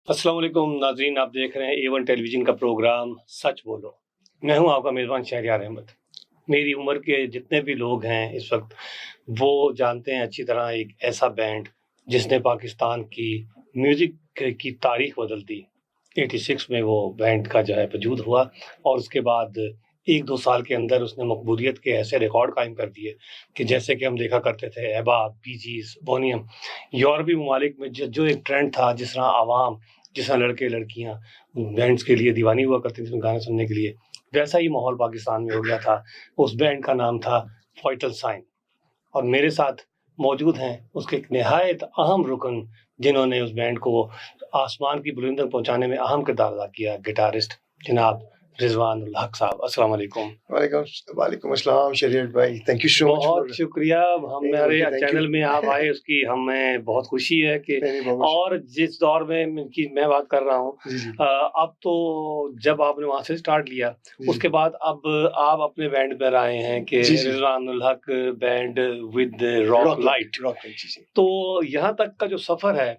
अस्सलाम वालेकुम नाज़रीन, आप देख रहे हैं A1 टेलीविज़न का प्रोग्राम सच बोलो। मैं हूं आपका मेज़बान शहरयार अहमद। मेरी उम्र के जितने भी लोग हैं इस वक्त वो जानते हैं अच्छी तरह एक ऐसा बैंड जिसने पाकिस्तान की म्यूज़िक की तारीख बदल दी। 86 में वो बैंड का जो है वजूद हुआ और उसके बाद 1-2 साल के अंदर उसने मकबूलियत के ऐसे रिकॉर्ड कायम कर दिए कि जैसे कि हम देखा करते थे एबा, बी जीज़, बोनी एम। यूरोपीय ममालिक में जो एक ट्रेंड था, जिस तरह आवाम, जिस तरह लड़के-लड़कियाँ बैंड्स के लिए दीवानी हुआ करती थी गाने सुनने के लिए, वैसा ही माहौल पाकिस्तान में हो गया था। उस बैंड का नाम था वाइटल साइन और मेरे साथ मौजूद हैं उसके एक निहायत अहम रुकन जिन्होंने उस बैंड को आसमान की बुलंदी तक पहुँचाने में अहम किरदार अदा किया, गिटारिस्ट जनाब रिज़वान उल हक साहब। अस्सलाम वालेकुम। वालेकुम अस्सलाम शरीयत भाई, थैंक यू सो मच। बहुत शुक्रिया, हमारे चैनल में आप आए उसकी हमें बहुत खुशी है कि और जिस दौर में की मैं बात कर रहा हूँ अब तो जब आपने वहाँ से स्टार्ट लिया उसके बाद अब आप अपने बैंड पर आए हैं कि Rizwan ul Haq band with rock light. तो यहाँ तक का जो सफ़र है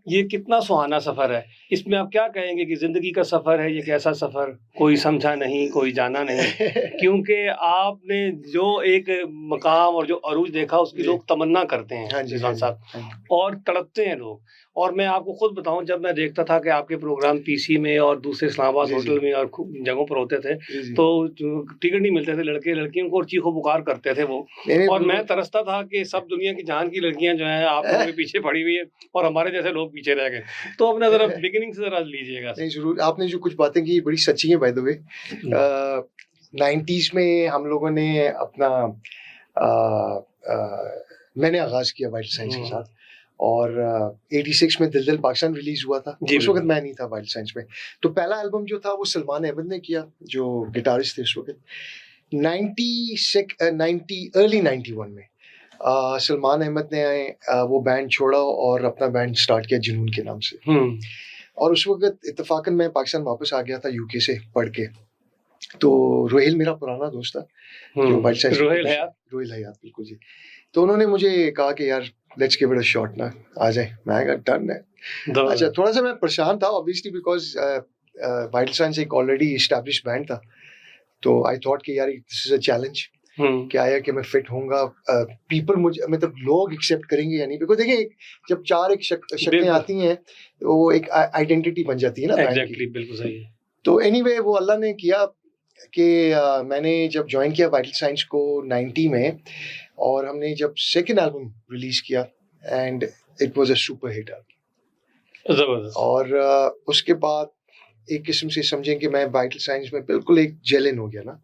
ये कितना सुहाना सफ़र है, इसमें आप क्या कहेंगे कि ज़िंदगी का सफ़र है ये कैसा सफ़र, कोई समझा नहीं, कोई जाना नहीं क्योंकि आपने जो एक मकाम और जो अरूज देखा उसकी लोग तमन्ना करते हैं रिज़वान साहब और तड़पते हैं लोग। और मैं आपको खुद बताऊं जब मैं देखता था कि आपके प्रोग्राम पीसी में और दूसरे इस्लामाबाद होटल में और जगहों पर होते थे तो टिकट नहीं मिलते थे, लड़के लड़कियों को चीखो पुकार करते थे वो, और मैं तरसता था कि सब दुनिया की जान की लड़कियां जो हैं आप लोगों के पीछे पड़ी हुई है और हमारे जैसे लोग पीछे रह गए। तो अपना जरा बिगिनिंग से जरा लीजिएगा। नहीं जरूर, आपने जो कुछ बातें की बड़ी सच्ची हैं बाय द वे। 90s में हम लोगों ने अपना मैंने आगाज किया वाइल्ड साइंस के साथ और 86 में दिल दिल पाकिस्तान रिलीज हुआ था। उस वक्त मैं नहीं था वाइल्ड साइंस में, तो पहला एल्बम जो था वो सलमान अहमद ने किया जो गिटारिस्ट थे उस वक्त। 90 अर्ली 91 में सलमान अहमद ने वो बैंड छोड़ा और अपना बैंड स्टार्ट किया जुनून के नाम से। और उस वक्त इत्तेफाकन मैं पाकिस्तान वापस आ गया था यूके से पढ़ के, तो रोहिल मेरा पुराना दोस्त था जो वाइल्ड साइंस, रोहिल हयात बिल्कुल जी। तो उन्होंने मुझे कहा कि यार let's give it a shot ना, आ जाए। मैं कहा डन है। अच्छा, थोड़ा सा मैं परेशान था ऑब्वियसली बिकॉज वाइल्ड साइंस एक ऑलरेडी एस्टैब्लिश्ड बैंड था, तो आई थॉट कि यार दिस इज अ चैलेंज क्या है कि मैं फिट होऊंगा, पीपल मुझे मतलब लोग एक्सेप्ट करेंगे या नहीं। बिकॉज देखिए जब चार एक शक्लें आती हैं वो एक आइडेंटिटी बन जाती है ना बैंड की। बिल्कुल सही है। तो एनीवे वो अल्लाह ने किया कि मैंने जब ज्वाइन किया वाइटल साइंस को 90 में और हमने जब सेकंड एल्बम रिलीज किया and it was a super hit जबरदस्त। और उसके बाद एक किस्म से समझें कि मैं वाइटल साइंस में बिल्कुल एक जेलन हो गया ना,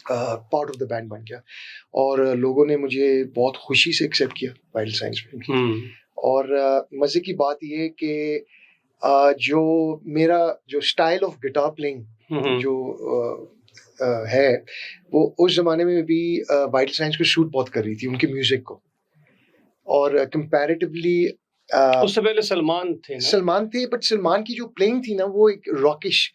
पार्ट ऑफ द बैंड बन गया और लोगों ने मुझे बहुत खुशी से एक्सेप्ट किया वाइल्ड साइंस में। और मजे की बात ये कि जो मेरा जो स्टाइल ऑफ गिटार प्लेइंग जो है वो उस जमाने में भी वाइल्ड साइंस को शूट बहुत कर रही थी उनके म्यूजिक को। और कंपैरेटिवली उससे पहले सलमान थे बट सलमान की जो प्लेइंग थी ना वो एक रॉकिश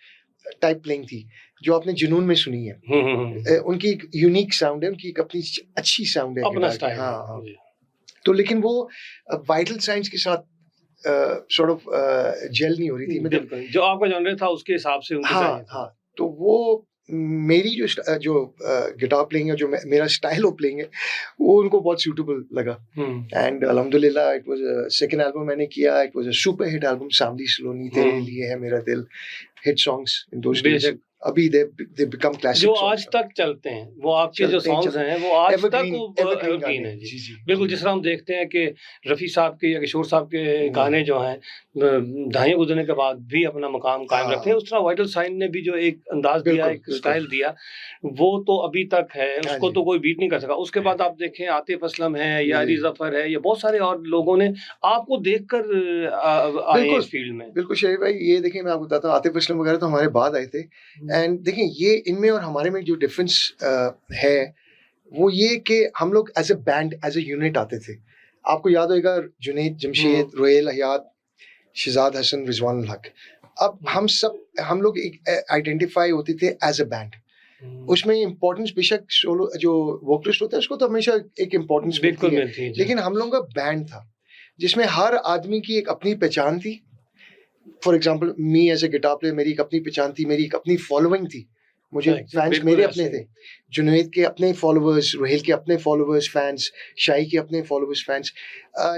टाइप प्लेइंग थी जो आपने जुनून में सुनी है। उनकी एक यूनिक साउंड है, उनकी एक अपनी अच्छी साउंड है, अपना स्टाइल। हाँ। तो लेकिन वो वाइटल साइंस के साथ सॉर्ट ऑफ जेल नहीं हो रही थी, मतलब जो आपका जॉनर था उसके हिसाब से उनके हाँ। तो वो मेरी जो गिटार प्लेइंग है, जो मेरा स्टाइल ऑफ प्लेइंग है, वो उनको बहुत सूटेबल लगा। एंड अल्हम्दुलिल्लाह इट वाज सेकंड एल्बम मैंने किया, it was a super hit album. सामदी सलोनी, तेरे लिए है मेरा दिल, hit songs in those days. अभी दे बिकम क्लासिक जो आज तक चलते हैं, वो आपके जो सॉन्ग्स हैं वो आज तक एवरग्रीन है जी। बिल्कुल, जिस तरह हम देखते हैं कि रफ़ी साहब के या किशोर साहब के गाने जो हैं दहाइयाँ गुजरने के बाद भी अपना मकाम कायम रखते हैं, उस तरह वाइटल साइन ने भी जो एक अंदाज दिया, एक स्टाइल दिया, वो तो अभी तक है, उसको तो कोई बीट नहीं कर सका। उसके बाद आप देखें आतिफ असलम है या अली ज़फ़र है या बहुत सारे और लोगों ने आपको देखकर आए इस फील्ड में। बिल्कुल शरीफ भाई, ये देखिए मैं आपको बताता हूँ, आतिफ असलम वगैरह तो हमारे बाद आए थे। एंड देखिए ये इनमें और हमारे में जो डिफरेंस है वो ये कि हम लोग as a band, as a unit आते थे। आपको याद होगा जुनैद, जमशेद, रोहेल हयात, शहजाद हसन, रिजवान उल हक। अब हम लोग आइडेंटिफाई होते थे एज अ बैंड। उसमें इम्पोर्टेंस बेशक सोलो जो वोकलिस्ट होता है उसको तो हमेशा एक इम्पोर्टेंस मिलती है, लेकिन हम लोगों का बैंड था जिसमें हर आदमी की एक अपनी पहचान थी for example me as a guitar player, मेरी एक अपनी पहचान थी, मेरी एक अपनी फॉलोइंग थी, मुझे फैंस मेरे अपने थे, जुनैद के अपने फॉलोअर्स, रोहिल के अपने फॉलोअर्स फैंस, शाही के अपने followers fans.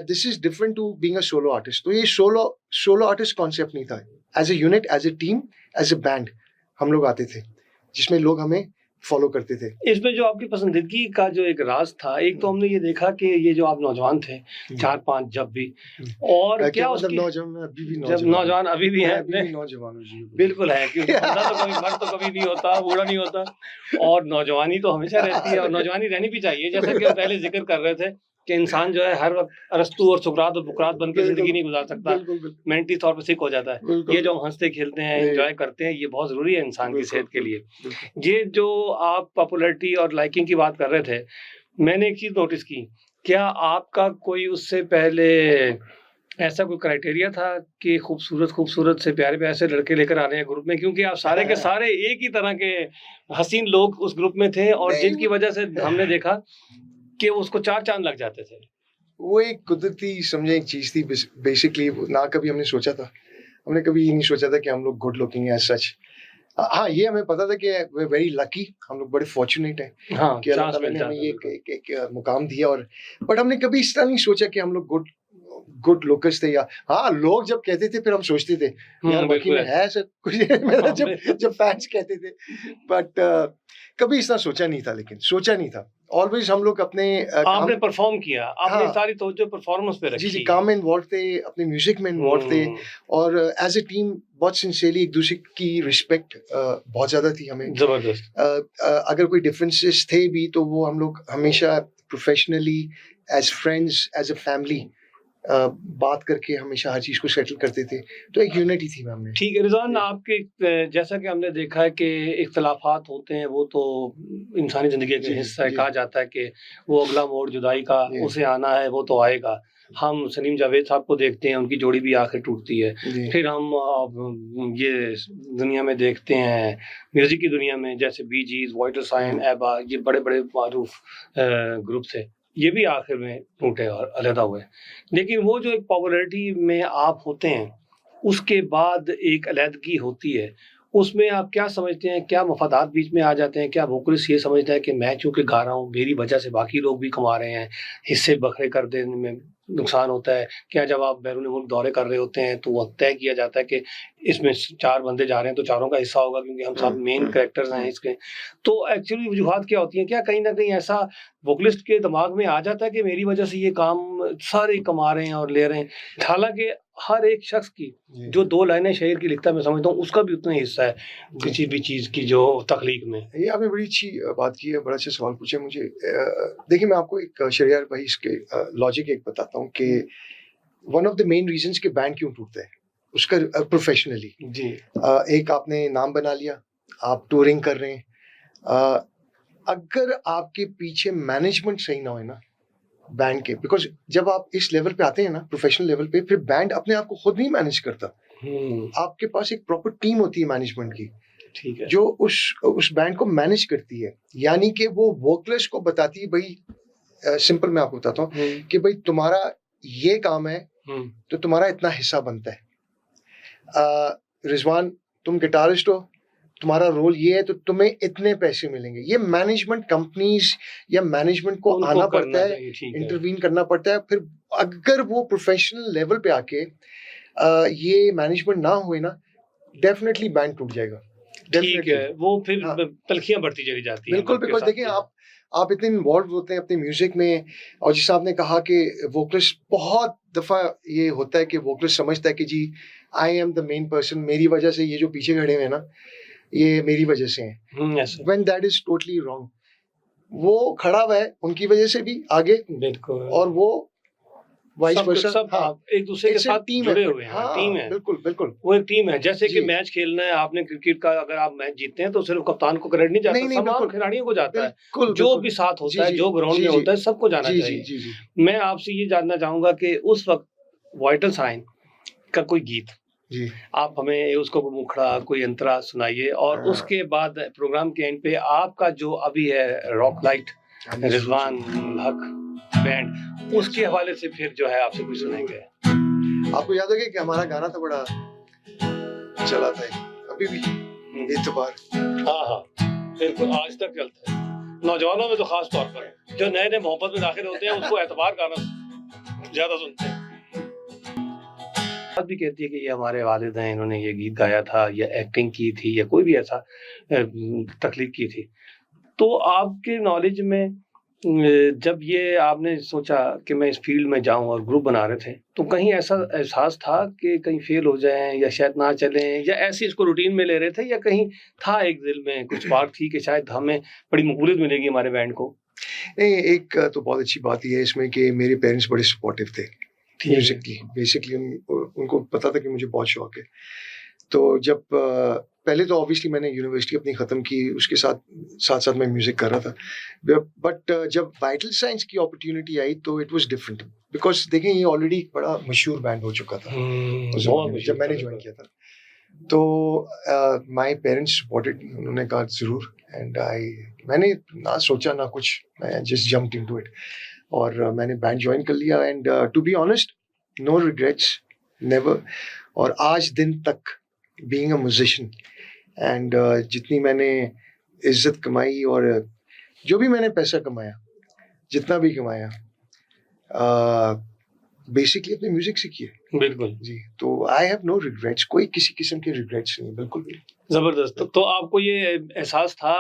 This is different to being a solo artist. तो ये सोलो आर्टिस्ट कॉन्सेप्ट नहीं था. As a unit, as a team, as a band हम लोग आते थे जिसमें लोग हमें फॉलो करते थे. इसमें जो आपकी पसंदीदगी का जो एक राज था, एक तो हमने ये देखा कि ये जो आप नौजवान थे 4-5 जब भी, और क्या मतलब उसकी नौजवान अभी भी नौजवान अभी भी है, नौजवान हूं जी. बिल्कुल है, क्योंकि बंदा तो कभी मर्द तो कभी नहीं होता, बूढ़ा नहीं होता, और नौजवानी तो हमेशा रहती है, और नौजवानी रहनी भी चाहिए. जैसा कि हम पहले जिक्र कर रहे थे कि इंसान जो है हर वक्त अरस्तु और सुकरात और बुकरात बन के जिंदगी नहीं गुजार सकता, मेंटली तौर पर सिक हो जाता है. ये जो हम हंसते खेलते हैं, एंजॉय करते हैं, ये बहुत जरूरी है इंसान की सेहत के लिए. ये जो आप पॉपुलैरिटी और लाइकिंग की बात कर रहे थे, मैंने एक चीज नोटिस की, क्या आपका कोई उससे पहले ऐसा कोई क्राइटेरिया था कि खूबसूरत से प्यारे से लड़के लेकर आ रहे हैं ग्रुप में, क्योंकि आप सारे के सारे एक ही तरह के हसीन लोग उस ग्रुप में थे, और जिनकी वजह से हमने देखा कि उसको 4 चांद लग जाते थे. वो एक कुदरती समझे एक चीज थी बेसिकली. ना कभी हमने सोचा था, हमने कभी ये नहीं सोचा था कि हम लोग गुड लुकिंग एज सच. हाँ, ये हमें पता था कि वे वेरी लकी, हम लोग बड़े फॉर्चुनेट हैं. हाँ, कि अल्लाह ताला ने हमें ये एक मुकाम दिया. और बट हमने कभी इस तरह नहीं सोचा कि हम लोग गुड लुकर्स थे. या हाँ, लोग जब कहते थे फिर हम सोचते थे यार बाकी में है ऐसा कुछ. मेरा जब फैंस कहते थे, बट कभी इतना सोचा नहीं था. ऑलवेज हम लोग अपने आपने परफॉर्म किया, आपने सारी तवज्जो परफॉर्मेंस पे रखी. जी, काम में इन्वॉल्व थे, अपने म्यूजिक में इन्वॉल्व थे, और एज ए टीम बहुत सिंसियरली एक दूसरे की रिस्पेक्ट बहुत ज्यादा थी हमें. जबरदस्त. अगर कोई डिफरेंसेस थे भी तो वो हम लोग हमेशा professionally, as friends, as a family बात करके हमेशा हर चीज को सेटल करते थे. तो एक यूनिटी थी हमने. ठीक है रिजवान, आपके जैसा कि हमने देखा है कि इख्तलाफात होते हैं, वो तो इंसानी जिंदगी का हिस्सा है. कहा जाता है कि वो अगला मोड़ जुदाई का उसे आना है, वो तो आएगा. हम सलीम जावेद साहब को देखते हैं, उनकी जोड़ी भी आखिर टूटती है. फिर हम ये दुनिया में देखते हैं, म्यूजिक की दुनिया में, जैसे बी जीज, वाइटल साइन, एबा, ये बड़े बड़े मारूफ ग्रुप थे, ये भी आखिर में टूटे और अलहदा हुए. लेकिन वो जो एक पॉपुलैरिटी में आप होते हैं, उसके बाद एक अलहदगी होती है, उसमें आप क्या समझते हैं, क्या मफादात बीच में आ जाते हैं? क्या वोकलिस्ट ये समझता है कि मैं चूंकि गा रहा हूँ, मेरी वजह से बाकी लोग भी कमा रहे हैं, हिस्से बखरे कर देने में नुकसान होता है? क्या जब आप बैरून मुल्क दौरे कर रहे होते हैं तो वो तय किया जाता है कि इसमें 4 बंदे जा रहे हैं तो चारों का हिस्सा होगा, क्योंकि हम सब मेन कैरेक्टर्स हैं इसके? तो एक्चुअली वजूहात क्या होती हैं? क्या कहीं ना कहीं ऐसा वोकलिस्ट के दिमाग में आ जाता है कि मेरी वजह से ये काम सारे कमा रहे हैं और ले रहे हैं, हालांकि हर एक शख्स की जो 2 लाइनें शेर की लिखता है, मैं समझता हूँ उसका भी उतना ही हिस्सा है किसी भी चीज की जो तख्लीक में. ये आपने बड़ी अच्छी बात की है, बड़ा अच्छा सवाल पूछा मुझे. देखिए, मैं आपको एक शरियार भाई इसके लॉजिक एक बताता हूँ कि one of the main reasons के बैंड क्यों टूटता है उसका प्रोफेशनली जी. एक आपने नाम बना लिया, आप टूरिंग कर रहे हैं, अगर आपके पीछे मैनेजमेंट सही ना हो ना बैंड के, बिकॉज जब आप इस लेवल पे आते हैं ना, प्रोफेशनल लेवल पे, फिर बैंड अपने आप को खुद नहीं मैनेज करता. आपके पास एक प्रॉपर टीम होती है मैनेजमेंट की, ठीक है, जो उस बैंड को मैनेज करती है. यानी कि वो वोकलिस्ट को बताती है, भाई सिंपल मैं आपको बताता हूँ कि भाई तुम्हारा ये काम है तो तुम्हारा इतना हिस्सा बनता है. रिजवान, तुम गिटारिस्ट हो, तुम्हारा रोल ये है तो तुम्हें इतने पैसे मिलेंगे. ये मैनेजमेंट कंपनीज या मैनेजमेंट को आना पड़ता है, इंटरवीन करना पड़ता है. फिर अगर वो प्रोफेशनल लेवल पे आके ये मैनेजमेंट ना हुए ना, डेफिनेटली बैंड टूट जाएगा. ठीक है, वो फिर तलखियां बढ़ती चली जाती हैं. बिल्कुल, बिकॉज देखिए आप इतने इन्वॉल्व होते हैं अपने म्यूजिक में, और जैसे आपने कहा कि वोकलिस्ट, बहुत दफा ये होता है कि वोकलिस्ट समझता है कि जी I am the main person, मेरी वजह से ये जो पीछे खड़े हुए हैं ना, ये मेरी वजह से हैं. When that is totally wrong. वो खड़ा हुआ है उनकी वजह से भी आगे, बिल्कुल, और वो वाइस वर्सा, सब एक दूसरे के साथ जुड़े हुए हैं. टीम है, बिल्कुल वो एक टीम है. जैसे कि मैच खेलना है आपने, क्रिकेट का अगर आप मैच जीतते हैं तो सिर्फ कप्तान को क्रेडिट नहीं जाता, तमाम खिलाड़ियों को जाता है, जो भी साथ होता है, जो ग्राउंड में होता है, सबको जाना चाहिए. मैं आपसे ये जानना चाहूंगा कि उस वक्त वाइटल साइन का कोई गीत जी, आप हमें उसको मुखड़ा कोई अंतरा सुनाइए, और उसके बाद प्रोग्राम के एंड पे आपका जो अभी है रॉक लाइट रिजवान हक बैंड, उसके हवाले से फिर जो है आपसे कुछ सुनेंगे. आपको याद होगा कि हमारा गाना था बड़ा चला था अभी भी एतबार। हाँ हाँ बिल्कुल, आज तक चलता है नौजवानों में तो खास तौर पर, जो नए नए मोहब्बत में दाखिल होते हैं उसको एतबार गाना ज्यादा सुनते हैं। बात भी कहती है कि ये हमारे वालिद हैं, इन्होंने ये गीत गाया था या एक्टिंग की थी या कोई भी ऐसा तख्लीक की थी। तो आपके नॉलेज में जब ये आपने सोचा कि मैं इस फील्ड में जाऊं और ग्रुप बना रहे थे, तो कहीं ऐसा एहसास था कि कहीं फेल हो जाएं या शायद ना चलें, या ऐसे इसको रूटीन में ले रहे थे, या कहीं था एक दिल में कुछ बात थी कि शायद हमें बड़ी मकबूलियत मिलेगी हमारे बैंड को? नहीं, एक तो बहुत अच्छी बात ये है इसमें कि मेरे पेरेंट्स बड़े सपोर्टिव थे म्यूजिक की। बेसिकली उनको पता था कि मुझे बहुत शौक है। तो जब पहले तो ऑब्वियसली मैंने यूनिवर्सिटी अपनी ख़त्म की, उसके साथ मैं म्यूज़िक कर रहा था। बट जब वाइटल साइंस की अपॉर्चुनिटी आई तो इट वाज डिफरेंट, बिकॉज देखें ये ऑलरेडी एक बड़ा मशहूर बैंड हो चुका था जब मैंने ज्वाइन किया था। तो माय पेरेंट्स सपोर्टेड, उन्होंने कहा ज़रूर, एंड मैंने ना सोचा ना कुछ, मैं जस्ट जंप्ड इनटू इट और मैंने बैंड ज्वाइन कर लिया। And to be honest, no regrets, never. और आज दिन तक बीइंग अ म्यूजिशियन एंड जितनी मैंने इज्जत कमाई और जो भी मैंने पैसा कमाया, जितना भी कमाया, बेसिकली अपने म्यूजिक से किया। बिल्कुल जी, तो आई हैव नो रिग्रेट्स, कोई किसी किस्म के रिग्रेट्स नहीं, बिल्कुल भी। जबरदस्त। तो आपको ये एहसास था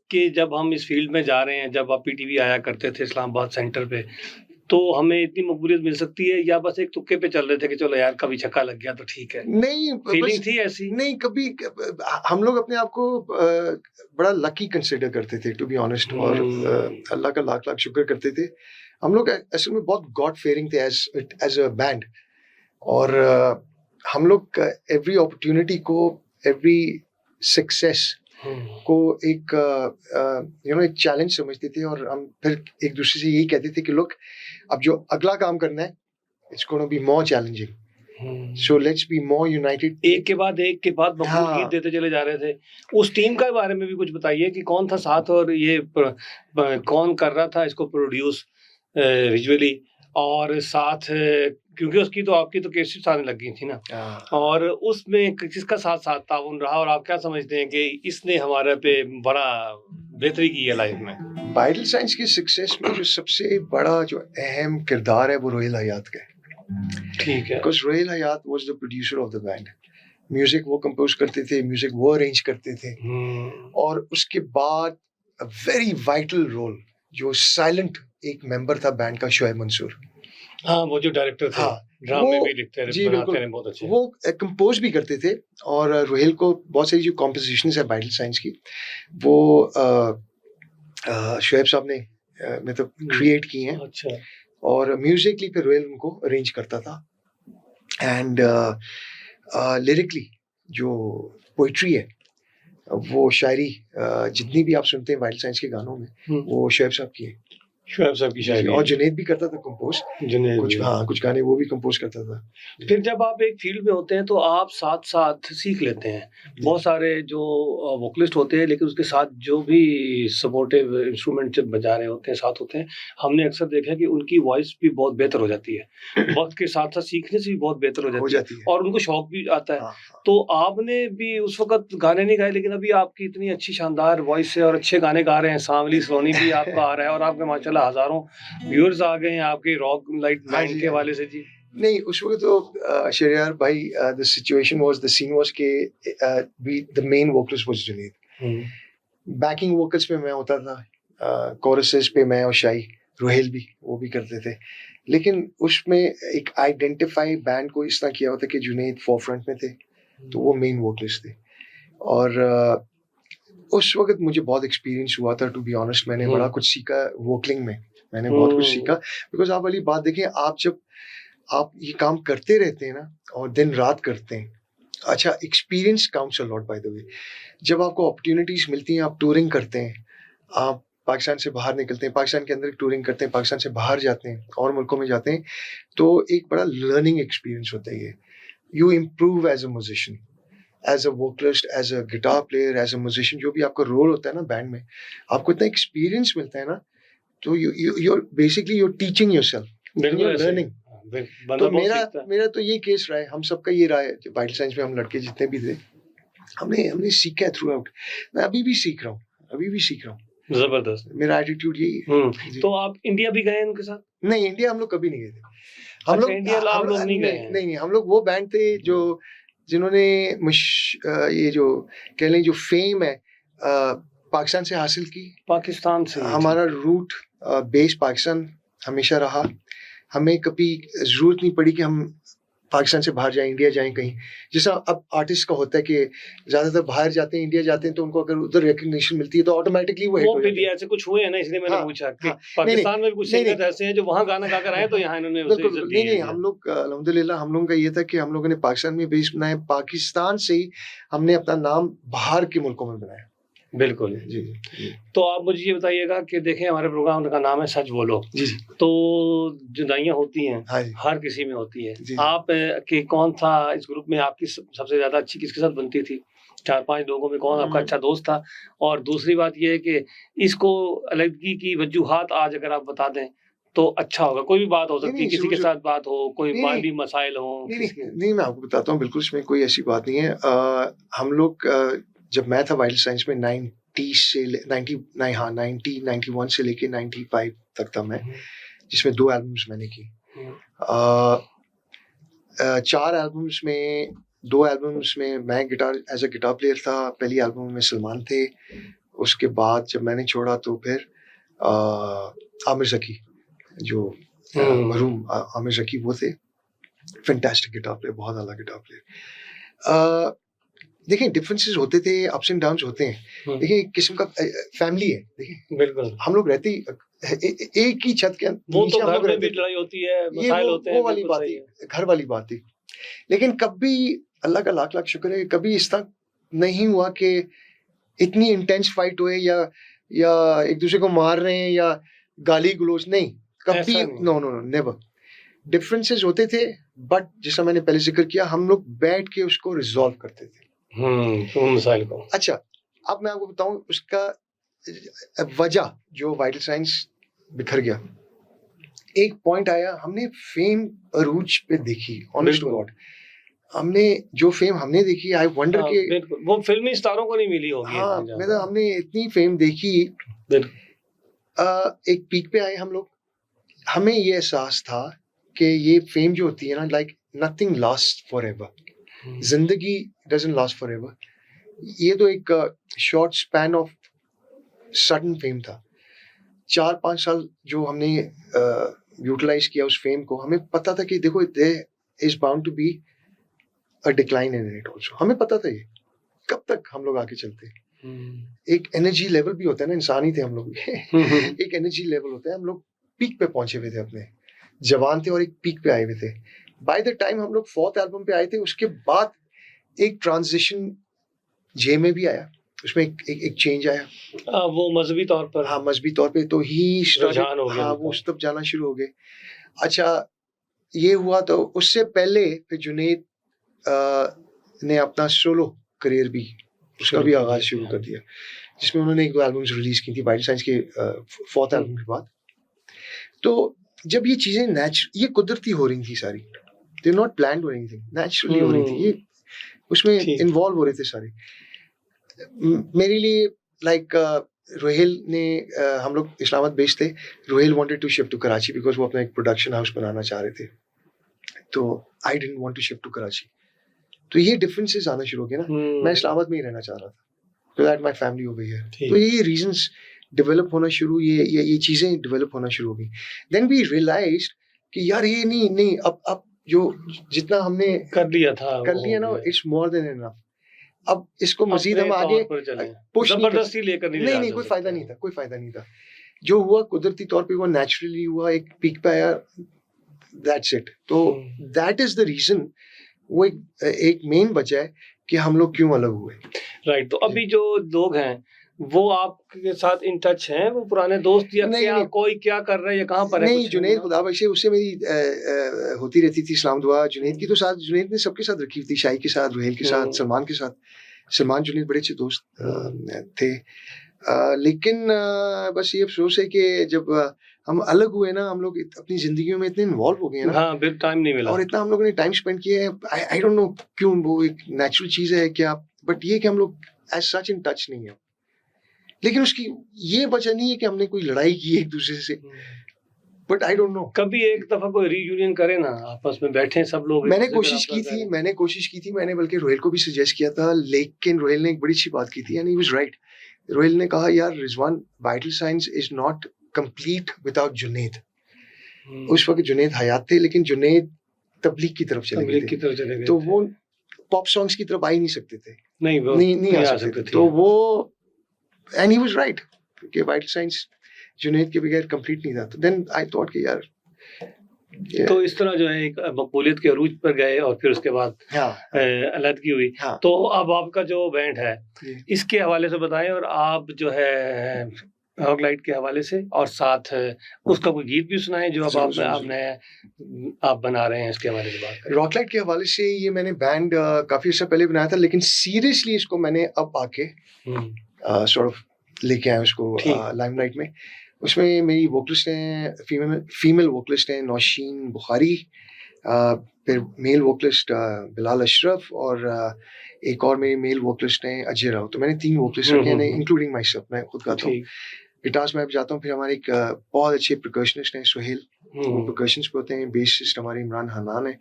कि जब हम इस फील्ड में जा रहे हैं, जब आप पीटीवी आया करते थे इस्लामाबाद सेंटर पे, तो हमें इतनी मकबूलियत मिल सकती है, या बस एक तुक्के पे चल रहे थे कि चलो यार कभी छक्का लग गया तो ठीक है? नहीं, फीलिंग थी ऐसी? नहीं, कभी हम लोग अपने आप को बड़ा लकी कंसिडर करते थे, टू बी ऑनेस्ट। और अल्लाह का लाख लाख शुक्र करते थे। हम लोग असल में बहुत गॉड फेयरिंग थे एज अ बैंड। और हम लोग एवरी अपॉर्चुनिटी को, एवरी सक्सेस को एक एक चैलेंज समझते थे। और हम फिर एक दूसरे से यही कहते थे कि लोग, अब जो अगला काम करना है, it's gonna be more challenging, so let's be more United. एक के बाद मकबूल गीत देते चले जा रहे थे। उस टीम के बारे में भी कुछ बताइए कि कौन था साथ, और ये कौन कर रहा था इसको प्रोड्यूस विजुअली, और साथ क्योंकि उसकी तो आपकी तो केसेट आने लग गई थी ना, और उसमें किसका साथ ताउन रहा, और आप क्या समझते हैं कि इसने हमारे पे बड़ा बेहतरी की है लाइफ में? वाइटल साइंस की सक्सेस में जो सबसे बड़ा जो अहम किरदार है वो रोहेल हयात का है। ठीक है, because Rohail Hyatt was the producer of the band. Music वो कंपोज करते थे, म्यूजिक वो अरेंज करते थे। और उसके बाद वेरी वाइटल रोल, जो साइलेंट एक मेंबर था बैंड का, शोएब मंसूर। हाँ, वो जो डायरेक्टर थे, ड्रामे भी लिखते थे, बनाते हैं बहुत अच्छे। वो कंपोज भी करते थे। और रोहेल को बहुत सारी जो कॉम्पोजिशंस है वाइटल साइंस की, वो शोएब साहब ने मतलब क्रिएट की हैं। अच्छा। और म्यूजिकली फिर रोहेल उनको अरेंज करता था। एंड लिरिकली जो पोइट्री है, वो शायरी जितनी भी आप सुनते हैं वाइल्ड साइंस के गानों में, वो शोएब साहब की है। शोएब साहब की शायरी। और जुनैद भी करता था कंपोज, कुछ गाने वो भी कंपोज करता था। फिर जब आप एक फील्ड में होते हैं तो आप साथ साथ सीख लेते हैं। बहुत सारे जो वोकलिस्ट होते हैं, लेकिन उसके साथ जो भी सपोर्टिव इंस्ट्रूमेंट जब बजा रहे होते हैं, साथ होते हैं, हमने अक्सर देखा कि उनकी वॉइस भी बहुत बेहतर हो जाती है। वक्त के साथ साथ सीखने से भी बहुत बेहतर हो जाती है और उनको शौक भी आता है। तो आपने भी उस वक्त गाने नहीं गाए, लेकिन अभी आपकी इतनी अच्छी शानदार वॉइस है और अच्छे गाने गा रहे हैं। सांवली सोनी भी आपका आ रहा है, और आपके माशाल्लाह हजारों व्यूअर्स आ गए हैं आपके रॉक लाइट बैंड के वाले से। जी नहीं, उस वक्त तो शरियार भाई, the situation was, the scene was के the main vocalist was Junaid. Backing vocals पे मैं होता था, कोरसेस पे मैं और शाही, रोहेल भी, वो भी करते थे। लेकिन उसमें एक आइडेंटिफाई बैंड को इस तरह किया होता कि जुनैद फोरफ्रंट में थे, तो वो मेन वोकलिस्ट थे। और उस वक्त मुझे बहुत एक्सपीरियंस हुआ था, टू बी ऑनेस्ट। मैंने बड़ा कुछ सीखा वोकलिंग में, मैंने बहुत कुछ सीखा। बिकॉज आप वाली बात देखें, आप जब आप ये काम करते रहते हैं ना, और दिन रात करते हैं, अच्छा, experience counts a lot by the way. जब आपको अपॉर्चुनिटीज मिलती हैं, आप टूरिंग करते हैं, आप पाकिस्तान से बाहर निकलते हैं, पाकिस्तान के अंदर टूरिंग करते हैं, पाकिस्तान से बाहर जाते हैं, और मुल्कों में जाते हैं, तो एक बड़ा लर्निंग एक्सपीरियंस होता है ये। You improve as a musician, as a vocalist, as a guitar player, as a musician, जो भी आपका रोल होता है ना बैंड में, आपको इतना एक्सपीरियंस मिलता है ना, तो you basically you teaching yourself, learning. तो मेरा तो ये केस रहा है, हम सबका ये रहा है वाइटल साइंस में हम लड़के जितने भी थे, हमने सीखा है थ्रू आउट। मैं अभी भी सीख रहा हूँ। जबरदस्त, मेरा एटीट्यूड यही है। तो आप इंडिया भी गए उनके साथ? नहीं, इंडिया हम लोग कभी नहीं गए थे। हम लोग इंडिया आप लोग नहीं गए? नहीं, हम लोग वो बैंड थे जो जिन्होंने ये जो कह लें जो फेम है पाकिस्तान से हासिल की। पाकिस्तान से हमारा रूट बेस पाकिस्तान हमेशा रहा। हमें कभी जरूरत नहीं पड़ी कि हम पाकिस्तान से बाहर जाएं, इंडिया जाएं कहीं। जैसा अब आर्टिस्ट का होता है कि ज्यादातर बाहर जाते हैं, इंडिया जाते हैं, तो उनको अगर उधर रिकॉग्निशन मिलती है तो ऑटोमेटिकली वो हिट हो जाते हैं। ऐसे कुछ हुए हैं ना, इसलिए मैंने पूछा कि पाकिस्तान में भी कुछ सिंगर ऐसे हैं जो वहां गाना गाकर आए तो यहाँ इन्होंने उसे इज्जत दी है। नहीं, हम लोग अल्हम्दुलिल्लाह हम लोगों का ये था कि हम लोगों ने पाकिस्तान में बेस बनाया, पाकिस्तान से ही हमने अपना नाम बाहर के मुल्कों में बनाया। बिल्कुल जी। तो आप मुझे ये बताइएगा कि देखें हमारे प्रोग्राम का नाम है सच बोलो जी। तो जुदाइयाँ होती हैं, हर किसी में होती है। आप के कौन था इस ग्रुप में आपकी सबसे ज्यादा अच्छी किसके साथ बनती थी? 4-5 लोगों में कौन आपका अच्छा दोस्त था? और दूसरी बात ये है कि इसको अलग की वजूहात आज अगर आप बता दें तो अच्छा होगा। कोई भी बात हो सकती है, किसी के साथ बात हो, कोई माली मसाइल हो। नहीं, मैं आपको बताता हूँ, बिल्कुल इसमें कोई ऐसी बात नहीं है। हम लोग जब मैं था वाइल्ड साइंस में 91 से लेके 95 तक था मैं, जिसमें 2 एल्बम्स मैंने की। 4 एल्बम्स में 2 एल्बम्स में मैं एज अ गिटार प्लेयर था। पहली एल्बम में सलमान थे। उसके बाद जब मैंने छोड़ा तो फिर आमिर ज़की, जो मरहूम आमिर ज़की, वो थे फैंटास्टिक गिटार प्लेयर, बहुत आला गिटार प्लेयर। देखें डिफरेंसेस होते थे, अप्स एंड डाउन्स होते हैं। देखिए एक किस्म का फैमिली है। देखिए बिल्कुल हम लोग रहते एक ही छत के वो तो घर में भी लड़ाई होती है, मसाइल होते हैं, वो वाली बात है, घर वाली बात थी। लेकिन कभी अल्लाह का लाख लाख शुक्र है, कभी इस तक नहीं हुआ कि इतनी इंटेंस फाइट हुए या एक दूसरे को मार रहे हैं या गाली गलौज। नहीं, कभी नो, नेवर। डिफरेंसेस होते थे, बट जैसा मैंने पहले जिक्र किया, हम लोग बैठ के उसको रिजॉल्व करते थे। मसाइल को। अच्छा, अब मैं आपको बताऊं उसका वजह जो वाइटल साइंस बिखर गया। एक पॉइंट आया, हमने फेम अरूज पे देखी, ऑनेस्ट टू गॉड। हमने जो फेम हमने देखी, आई वंडर के वो फिल्मी स्टारों को नहीं मिली होगी। हाँ, मतलब हमने इतनी फेम देखी। एक पीक पे आए हम लोग। हमें ये एहसास था कि ये फेम जो होती है ना, लाइक नथिंग लास्ट फॉरएवर। जिंदगी डजंट लास्ट फॉरएवर। ये तो एक short span of sudden fame था। 4-5 साल जो हमने यूटिलाइज किया उस फेम को, हमें पता था कि देखो there is bound to be a decline in it also. हमें पता था ये कब तक हम लोग आगे चलते। एक एनर्जी लेवल भी होता है ना, इंसान ही थे हम लोग एक एनर्जी लेवल होता है। हम लोग पीक पे पहुंचे हुए थे, अपने जवान थे और एक पीक पे आए हुए थे। बाय द टाइम हम लोग 4th एल्बम पे आए थे, उसके बाद एक ट्रांजिशन जे में भी आया, उसमें एक चेंज आया। वो मजहबी तौर पर, हाँ मजहबी तौर पे तो ही हाँ वो उस तब जाना शुरू हो गए। अच्छा, ये हुआ तो उससे पहले फिर जुनैद ने अपना सोलो करियर भी, उसका भी आगाज शुरू कर दिया, जिसमें उन्होंने 1-2 एल्बम्स रिलीज की थी वाइल्ड साइंस के 4th एल्बम के बाद। तो जब ये चीजें ये कुदरती हो रही थी सारी, दे नॉट प्लान्ड और एनीथिंग, नेचुरली हो रही थी, ये उसमें इन्वॉल्व हो रहे थे सारे। मेरे लिए लाइक रोहेल ने हम लोग इस्लामाबाद बेस्ड थे। Rohail wanted to shift to Karachi because वो अपना एक प्रोडक्शन हाउस बनाना चाह रहे थे। तो I didn't want to shift to Karachi. तो ये डिफरेंसेस आना शुरू हो गए ना। मैं इस्लामाबाद में ही रहना चाह रहा था, तो that my family over here. तो ये रीजंस डेवलप होना शुरू, ये चीजें डेवलप होना शुरू हो गई। देन वी रियलाइज्ड कि यार ये नहीं अब जो जितना हमने कर लिया ना, इट्स मोर देन इनफ। अब इसको मजीद हम आगे पुश जबरदस्ती लेकर नहीं, कोई फायदा नहीं था। जो हुआ कुदरती तौर पे, वो नेचुरली हुआ, एक पीक पे आया, दैट्स इट। तो दैट इज द रीजन, वो एक मेन वजह है कि हम लोग क्यों अलग हुए। राइट। तो अभी जो लोग हैं वो आपके साथ इन टच हैं, वो पुराने दोस्त या नहीं, कोई क्या कर रहा है या कहाँ पर है? नहीं, जुनैद खुदा बख्शे, उससे मेरी होती रहती थी सलाम दुआ। जुनैद की तो साथ जुनैद ने सबके साथ रखी थी, शाही के साथ, रोहेल के साथ, सलमान के साथ। सलमान जुनैद बड़े अच्छे दोस्त थे। लेकिन बस ये अफसोस है कि जब हम अलग हुए ना, हम लोग अपनी जिंदगियों में इतने इन्वॉल्व हो गए ना, हाँ, बिग टाइम नहीं मिला, और इतना हम लोगों ने टाइम स्पेंड किया है। आई डोंट नो क्यों, वो एक नेचुरल चीज है कि आप बट ये कि हम लोग एज सच इन टच नहीं है। लेकिन उसकी ये वजह नहीं है कि हमने कोई लड़ाई की एक दूसरे से, बट आई डोंट नो। कभी एक दफा कोई रीयूनियन करे ना, आपस में बैठे सब लोग। मैंने कोशिश की थी, मैंने बल्कि रोहिल को भी सजेस्ट किया था, लेकिन रोहिल ने एक बड़ी अच्छी बात की थी, and he was right. Rohail ने कहा यार Rizwan, vital science is not complete without Junaid. उस वक्त जुनैद हयात थे, लेकिन जुनैद तबलीग की तरफ चले गए, तो वो पॉप सॉन्ग्स की तरफ आ ही नहीं सकते थे, नहीं आ सकते थे। तो वो एंड ही वाज राइट कि वाइटल साइंस जुनैद के बगैर कंप्लीट नहीं था। तो देन आई थॉट कि यार तो इस तरह जो है एक मकबूलियत के अरूज पर गए और फिर उसके बाद अलहदगी हुई। तो अब आपका जो बैंड है इसके हवाले से बताएं, और आप जो है रॉक लाइट के हवाले से, और साथ उसका कोई गीत भी सुनाएं जो अब आप बना रहे हैं, इसके हवाले से बात करें। रॉक लाइट के हवाले से ये मैंने बैंड काफी अर्सा पहले बनाया था, लेकिन सीरियसली इसको मैंने अब आके सॉर्ट ऑफ लेके आया उसको लाइमलाइट में। उसमें मेरी वोकलिस्ट हैं, फीमेल वोकलिस्ट हैं नौशीन बुखारी, फिर मेल वोकलिस्ट बिलाल अशरफ, और एक और मेरी मेल वोकलिस्ट हैं अजय राव। तो मैंने 3 वोकलिस्ट रखे हैं, इंक्लूडिंग माई सेल्फ, मैं खुद गाता हूँ, गिटार्स में बजाता हूँ। फिर हमारे एक बहुत अच्छे परकशनिस्ट हैं सुहेल, वो परकशंस पे होते हैं। बेसिस्ट हमारे इमरान हनान है।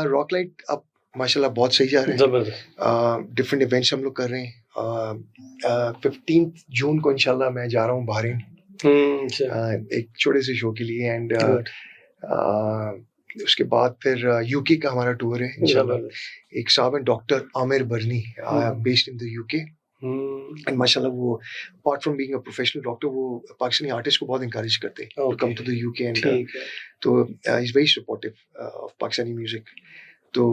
रॉक लाइट अब माशाल्लाह बहुत सही जा रहे हैं, डिफरेंट इवेंट्स हम लोग कर रहे हैं। 15 जून को इंशाल्लाह मैं जा रहा हूँ बहरीन, एक छोटे से शो के लिए, एंड उसके बाद फिर यूके का हमारा टूर है इंशाल्लाह। एक साहब है doctor Aamir Barni, based in the UK, and माशाल्लाह वो apart from being a professional doctor, वो पाकिस्तानी आर्टिस्ट को बहुत इंकरेज करते हैं to come to the UK, and तो he is very supportive of Pakistani music. तो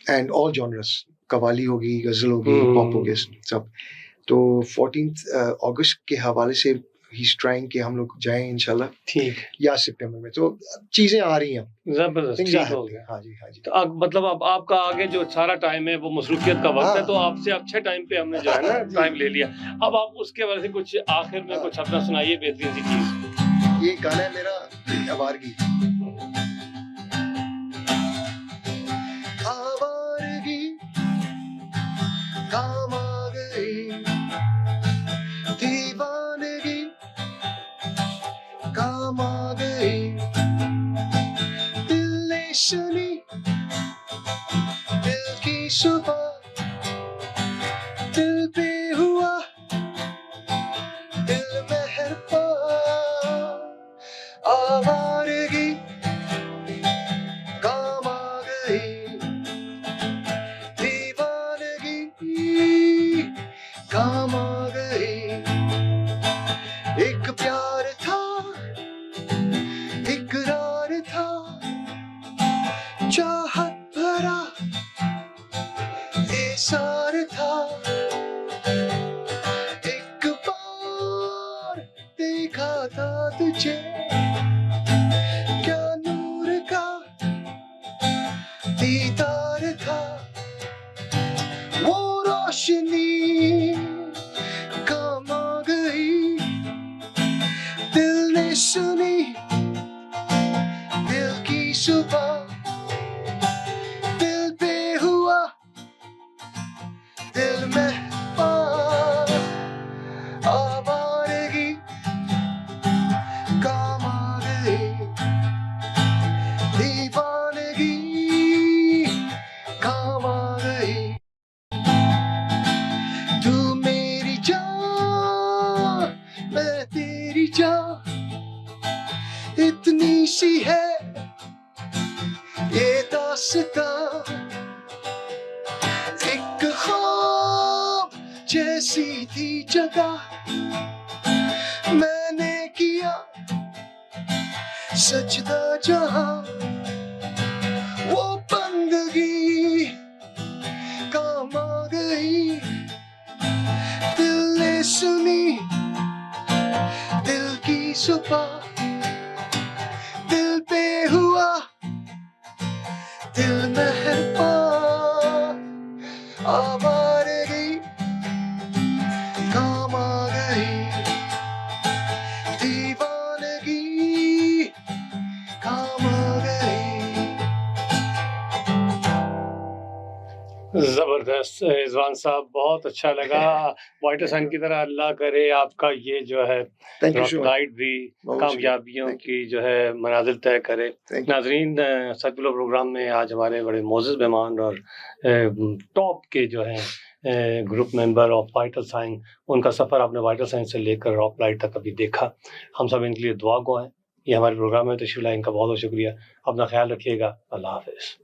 एंड ऑल जॉनर्स, कवाली होगी, गजल होगी, पॉप हो गया सब। तो 14 अगस्त के हवाले से ही इज ट्राइंग कि हम लोग जाएं इंशाल्लाह, ठीक, या सितंबर में। तो चीजें आ रही हैं, जबरदस्त, ठीक हो गया। हाँ जी। तो मतलब अब आपका आगे जो सारा टाइम है वो मसरूफियत का वक्त है, तो आपसे अच्छे टाइम पे हमने जो है ना टाइम ले लिया। अब आप उसके बारे में कुछ आखिर में कुछ अपना सुनाइए बेहतरीन सी चीज। ये गाना है मेरा आवारगी। आवारगी काम आ गई, दीवानगी काम आ गई, दिल ने सुनी दिल की सुबह, दिल पे हुआ दिल मेहरबान, आवारगी काम आ गई, दीवानगी काम आ गई। एक प्यार था, इकरार था, चाहत भरा एसार था, एक बार देखा था तुझे, क्या नूर का दीदार था, वो रोशनी काम आ गई, दिल ने सुनी दिल की सुबह, दिल पे हुआ दिल में पार, आवारगी काम आ गई, दीवानगी काम आ गई। तू मेरी जान, मैं तेरी जान, इतनी सी है ये दास्तां, एक ख्वाब जैसी थी जगह, मैंने किया सजदा जहां, वो बंदगी काम आ गई, दिल ने सुनी दिल की सुबह, दिल पे हुआ दिल मेहरबान, आवारगी काम आ गई, दीवानगी काम आ गई। जबरदस्त रिजवान साहब, बहुत अच्छा लगा। वाइटर साइन की तरह अल्लाह करे आपका ये जो है राइड भी कामयाबियों की जो है मनाजिल तय करे। नाजरीन, सर्कुलर प्रोग्राम में आज हमारे बड़े मोअज़्ज़ज़ मेहमान और टॉप के जो हैं group member of vital sign, उनका सफ़र आपने वाइटल साइन से लेकर रॉक लाइट तक अभी देखा। हम सब इनके लिए दुआ गो हैं। ये हमारे प्रोग्राम में तशरीफ़ लाए, इनका बहुत बहुत शुक्रिया। अपना ख्याल रखिएगा। अल्लाह हाफ़िज़।